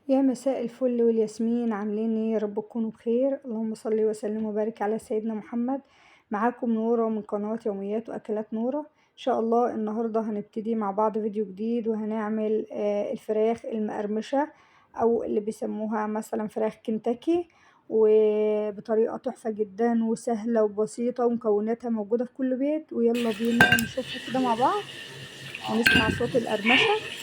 يا مساء الفل والياسمين، عاملين ايه؟ يا رب تكونوا بخير. اللهم صل وسلم وبارك على سيدنا محمد. معاكم نورة من قناة يوميات واكلات نورة. ان شاء الله النهاردة هنبتدي مع بعض فيديو جديد، وهنعمل الفراخ المقرمشة، او اللي بيسموها مثلا فراخ كنتاكي، وبطريقة تحفة جدا وسهلة وبسيطة، ومكوناتها موجودة في كل بيت. ويلا بينا نشوفها كده مع بعض ونسمع صوت القرمشة.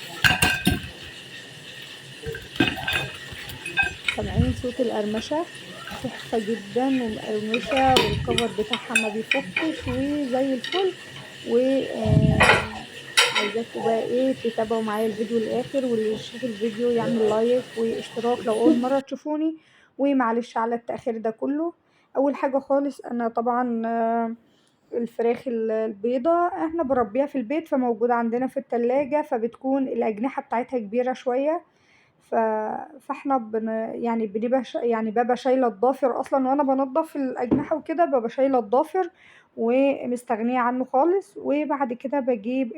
سامعين صوت القرمشة؟ تحفة جدا ومقرمشة، والكفر بتاعها ما بيفكش وزي الفل. و عايزاكم بقى ايه تتابعوا معايا الفيديو للاخر، واللي يشوف الفيديو يعمل لايك واشتراك لو اول مرة تشوفوني. ومعلش على التأخير ده كله. اول حاجة خالص انا طبعا الفراخ البيضة احنا بربيها في البيت، فموجودة عندنا في التلاجة، فبتكون الأجنحة بتاعتها كبيرة شوية. ف... فاحنا يعني بنبقى يعني ببقى شايله الضافر اصلا، وانا بنضف الاجنحه وكده ببقى شايله الضافر ومستغنيه عنه خالص. وبعد كده بجيب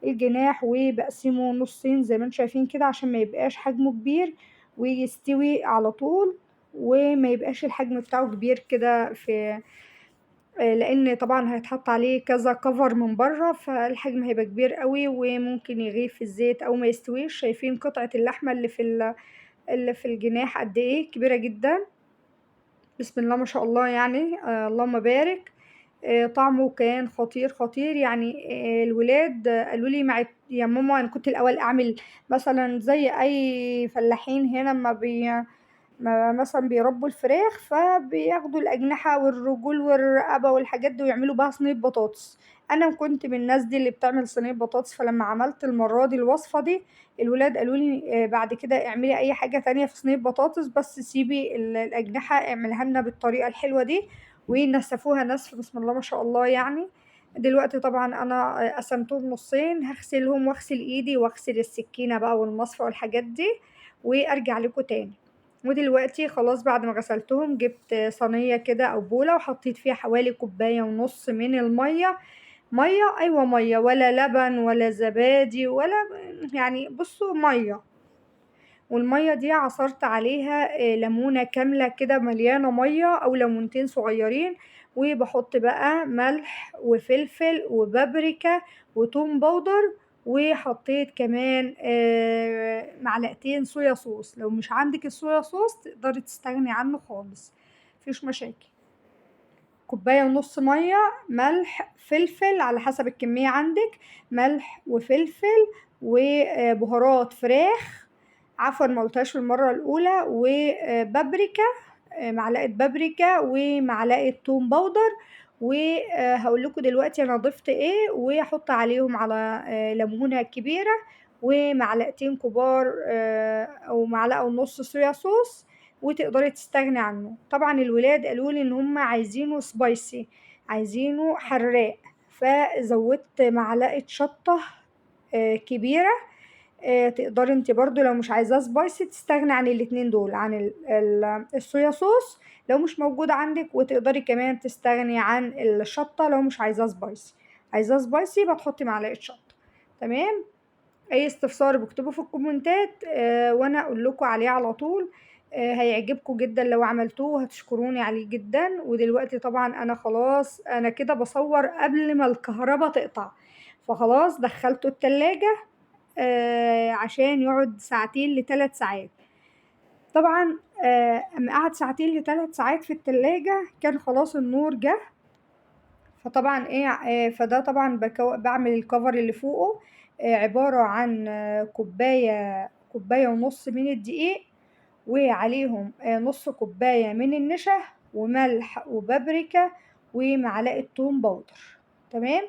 الجناح وبقسمه نصين زي ما انتم شايفين كده، عشان ما يبقاش حجمه كبير ويستوي على طول، وما يبقاش الحجم بتاعه كبير كده في لان طبعا هيتحط عليه كذا كفر من بره، فالحجم هيبقى كبير قوي وممكن يغيب في الزيت او ما يستويش. شايفين قطعة اللحمة اللي في الجناح قد ايه كبيرة جدا؟ بسم الله ما شاء الله، يعني اللهم بارك. طعمه كان خطير خطير يعني. الولاد قالوا لي يا ماما انا كنت الاول اعمل مثلا زي اي فلاحين هنا، ما مثلا بيربوا الفراخ فبياخدوا الأجنحة والرجول والرقبة والحاجات دي ويعملوا بها صينية بطاطس. أنا كنت من الناس دي اللي بتعمل صينية بطاطس، فلما عملت المرة دي الوصفة دي الولاد قالوا لي بعد كده اعملي أي حاجة تانية في صينية بطاطس، بس سيبي الأجنحة اعملها لنا بالطريقة الحلوة دي. ونسفوها نسف بسم الله ما شاء الله يعني. دلوقتي طبعا أنا قسمتهم نصين، هغسلهم واغسل ايدي واغسل السكينة بقى والمصفى والحاجات دي وارجع لكم تاني. ودلوقتي خلاص بعد ما غسلتهم جبت صينية كده او بولة، وحطيت فيها حوالي كوباية ونص من المية. مية، ايوه مية، ولا لبن ولا زبادي ولا، يعني بصوا مية. والمية دي عصرت عليها ليمونة كاملة كده مليانة مية او ليمونتين صغيرين. وبحط بقى ملح وفلفل وبابريكا وتوم باودر. وحطيت كمان معلقتين صويا صوص. لو مش عندك الصويا صوص تقدري تستغني عنه خالص، مفيش مشاكل. كوباية ونص مية، ملح فلفل على حسب الكمية عندك، ملح وفلفل وبهارات فراخ، عفوا ما قلتهاش في المرة الأولى، وبابريكا، معلقة بابريكا ومعلقة توم باودر. وهقول لكم دلوقتي انا ضفت ايه، واحط عليهم على ليمونة كبيرة ومعلقتين كبار او معلقة ونص صويا صوص. وتقدري تستغني عنه. طبعا الولاد قالوا لي ان هم عايزينه سبايسي، عايزينه حراق، فزودت معلقة شطة كبيرة. تقدري انت برضو لو مش عايزاه سبايسي تستغني عن الاتنين دول، عن الصويا صوص لو مش موجود عندك، وتقدري كمان تستغني عن الشطة لو مش عايزاه سبايسي. عايزاه سبايسي بتحطي معلقة شطة. تمام. اي استفسار بكتبه في الكومنتات وانا اقول لكم عليه على طول. هيعجبكم جدا لو عملتوه وهتشكروني عليه جدا. ودلوقتي طبعا انا خلاص انا كده بصور قبل ما الكهرباء تقطع، فخلاص دخلته التلاجة عشان يقعد ساعتين لثلاث ساعات. طبعا اما قعد ساعتين لثلاث ساعات في التلاجة كان خلاص النور جه. فطبعا ايه فده طبعا بعمل الكفر اللي فوقه عبارة عن كوباية ونص من الدقيق، وعليهم نص كوباية من النشا وملح وبابريكا ومعلقة توم باودر. تمام.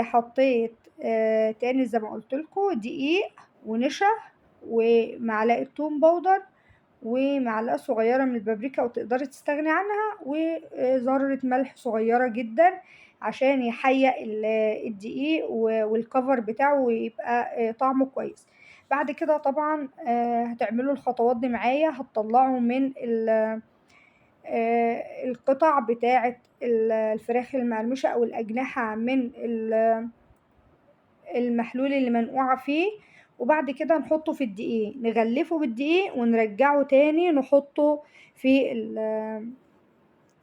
حطيت تاني زي ما قلتلكوا دقيق ونشا ومعلقة توم باودر ومعلقة صغيرة من البابريكا وتقدري تستغني عنها، وذرة ملح صغيرة جدا عشان يحيق الدقيق والكفر بتاعه ويبقى طعمه كويس. بعد كده طبعا هتعملوا الخطوات دي معايا. هتطلعوا من القطع بتاعة الفراخ المقرمشة أو الأجنحة من المحلول اللي منقوعة فيه، وبعد كده نحطه في الدقيق، نغلفه بالدقيق ونرجعه تاني نحطه في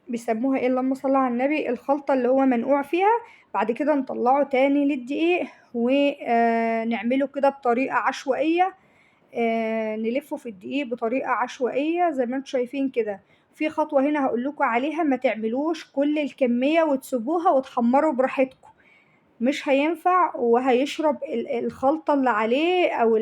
بيسموها ايه، اللهم صل على النبي، الخلطة اللي هو منقوع فيها. بعد كده نطلعه تاني للدقيق ونعمله كده بطريقة عشوائية، نلفه في الدقيق بطريقة عشوائية زي ما انتم شايفين كده. في خطوة هنا هقول لكم عليها، ما تعملوش كل الكمية وتسيبوها وتحمروا براحتكم، مش هينفع وهيشرب الخلطة اللي عليه او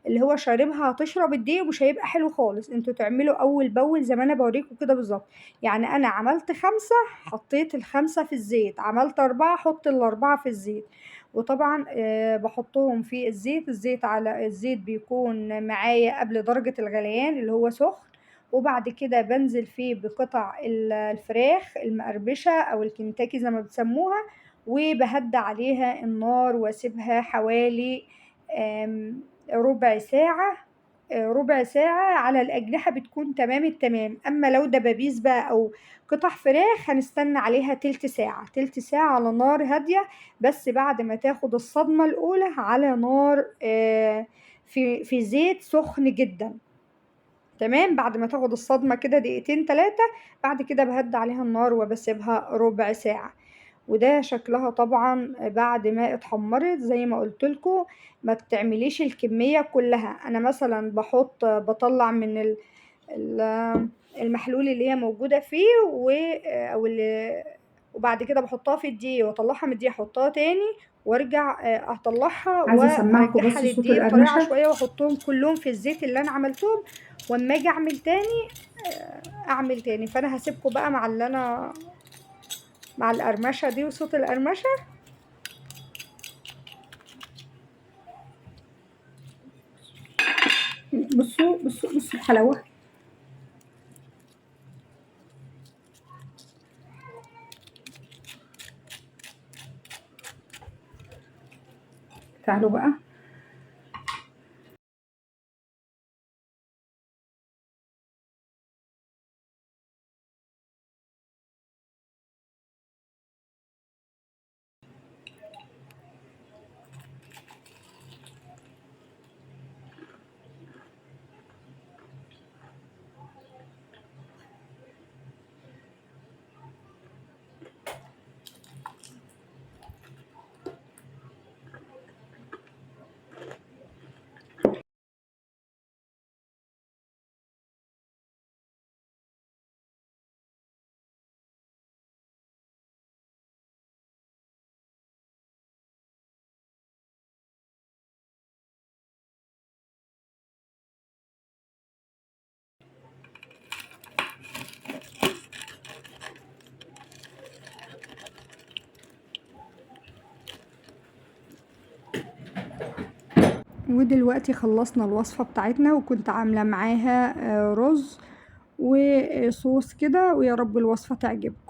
اللي هو شاربها هتشرب الدقيق ومش هيبقى حلو خالص. انتوا تعملوا اول باول زي ما انا بوريكم كده بالظبط. يعني انا عملت 5 حطيت ال5 في الزيت، عملت 4 حط ال4 في الزيت. وطبعا بحطهم في الزيت على الزيت بيكون معايا قبل درجة الغليان اللي هو سخن. وبعد كده بنزل فيه بقطع الفراخ المقربشة او الكنتاكي زي ما بتسموها، وبهدى عليها النار واسيبها حوالي ربع ساعة. ربع ساعة على الأجنحة بتكون تمام التمام. أما لو دبابيس بقى أو قطع فراخ هنستنى عليها تلت ساعة، تلت ساعة على نار هادية، بس بعد ما تاخد الصدمة الأولى على نار في زيت سخن جدا. تمام، بعد ما تاخد الصدمة كده دقيقتين 3 بعد كده بهدى عليها النار وبسيبها ربع ساعة. وده شكلها طبعا بعد ما اتحمرت. زي ما قلت لكم ما تعمليش الكمية كلها، انا مثلا بطلع من المحلول اللي هي موجودة فيه وبعد كده بحطها في الدقيق واطلعها من الدقيق احطها تاني وارجع اطلعها عايزه اسمعكم وارجعها بس صوت للدقيق بطريقة القرمشه. عشوائية واحطهم كلهم في الزيت اللي انا عملتهم. واما اجي اعمل تاني اعمل تاني. فانا هسيبكم بقى مع اللي انا مع القرمشة دي وصوت القرمشة. بصوا بصوا بصوا الحلاوه. تعالوا بقى. ودلوقتي خلصنا الوصفة بتاعتنا وكنت عاملة معاها رز وصوص كده، ويا رب الوصفة تعجبكم.